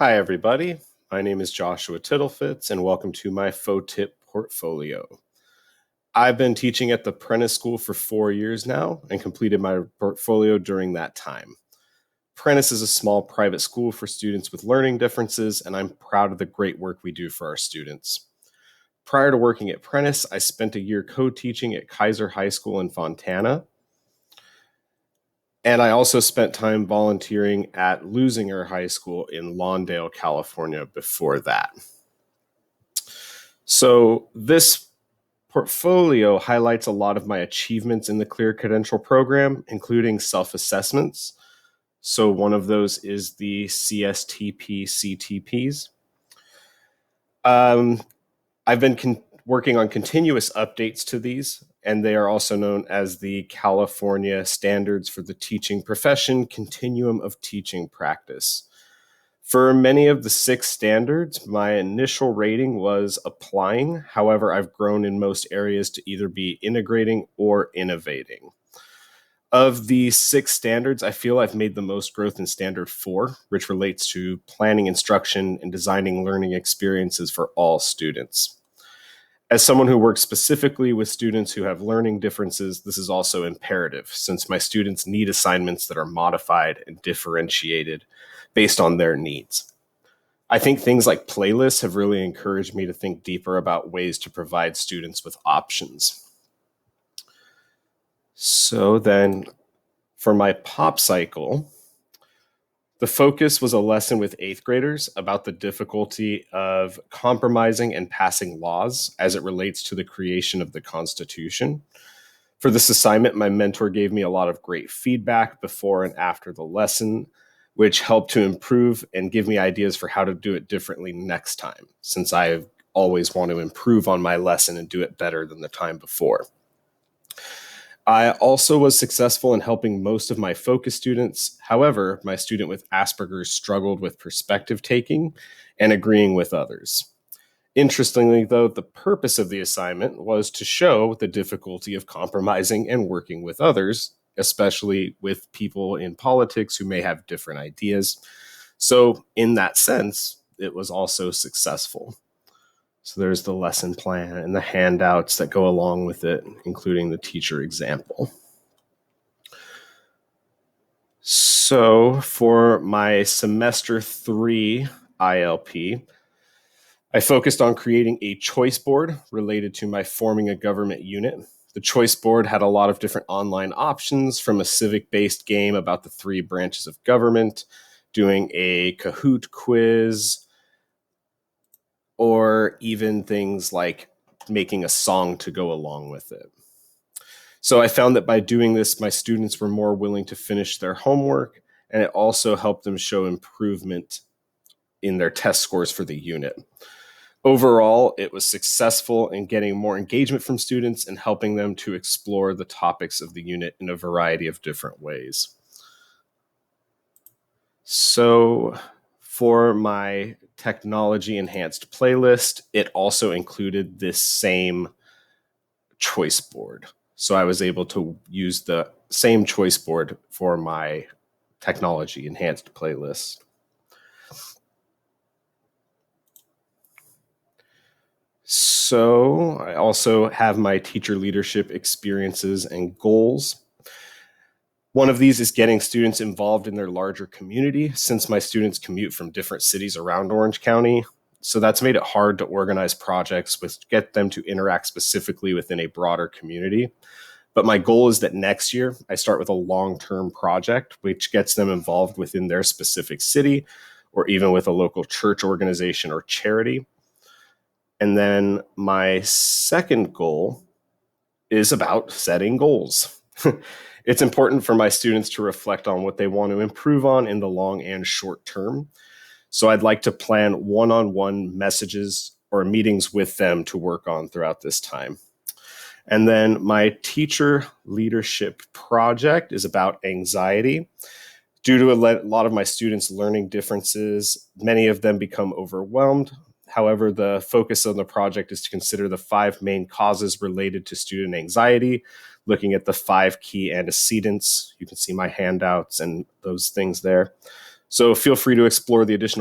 Hi, everybody. My name is Joshua Tittlefitz, and welcome to my FOTIP portfolio. I've been teaching at the Prentice School for 4 years now and completed my portfolio during that time. Prentice is a small private school for students with learning differences, and I'm proud of the great work we do for our students. Prior to working at Prentice, I spent a year co-teaching at Kaiser High School in Fontana. And I also spent time volunteering at Lusinger High School in Lawndale, California before that. So this portfolio highlights a lot of my achievements in the Clear Credential program, including self-assessments. So one of those is the CSTP CTPs. I've been working on continuous updates to these, and they are also known as the California Standards for the Teaching Profession Continuum of Teaching Practice. For many of the 6 standards, my initial rating was applying. However, I've grown in most areas to either be integrating or innovating. Of the 6 standards, I feel I've made the most growth in Standard 4, which relates to planning instruction and designing learning experiences for all students. As someone who works specifically with students who have learning differences, this is also imperative, since my students need assignments that are modified and differentiated based on their needs. I think things like playlists have really encouraged me to think deeper about ways to provide students with options. So then, for my pop cycle, the focus was a lesson with 8th graders about the difficulty of compromising and passing laws as it relates to the creation of the Constitution. For this assignment, my mentor gave me a lot of great feedback before and after the lesson, which helped to improve and give me ideas for how to do it differently next time, since I always want to improve on my lesson and do it better than the time before. I also was successful in helping most of my focus students. However, my student with Asperger's struggled with perspective taking and agreeing with others. Interestingly, though, the purpose of the assignment was to show the difficulty of compromising and working with others, especially with people in politics who may have different ideas. So in that sense, it was also successful. So there's the lesson plan and the handouts that go along with it, including the teacher example. So for my semester 3 ILP, I focused on creating a choice board related to my forming a government unit. The choice board had a lot of different online options, from a civic-based game about the 3 branches of government, doing a Kahoot quiz, or even things like making a song to go along with it. So I found that by doing this, my students were more willing to finish their homework, and it also helped them show improvement in their test scores for the unit. Overall, it was successful in getting more engagement from students and helping them to explore the topics of the unit in a variety of different ways. So for my technology enhanced playlist, it also included this same choice board. So I was able to use the same choice board for my technology enhanced playlist. So I also have my teacher leadership experiences and goals. One of these is getting students involved in their larger community, since my students commute from different cities around Orange County. So that's made it hard to organize projects which get them to interact specifically within a broader community. But my goal is that next year I start with a long-term project which gets them involved within their specific city, or even with a local church organization or charity. And then my second goal is about setting goals. It's important for my students to reflect on what they want to improve on in the long and short term. So I'd like to plan one-on-one messages or meetings with them to work on throughout this time. And then my teacher leadership project is about anxiety. Due to a lot of my students' learning differences, many of them become overwhelmed. However, the focus of the project is to consider the 5 main causes related to student anxiety, looking at the 5 key antecedents. You can see my handouts and those things there. So feel free to explore the additional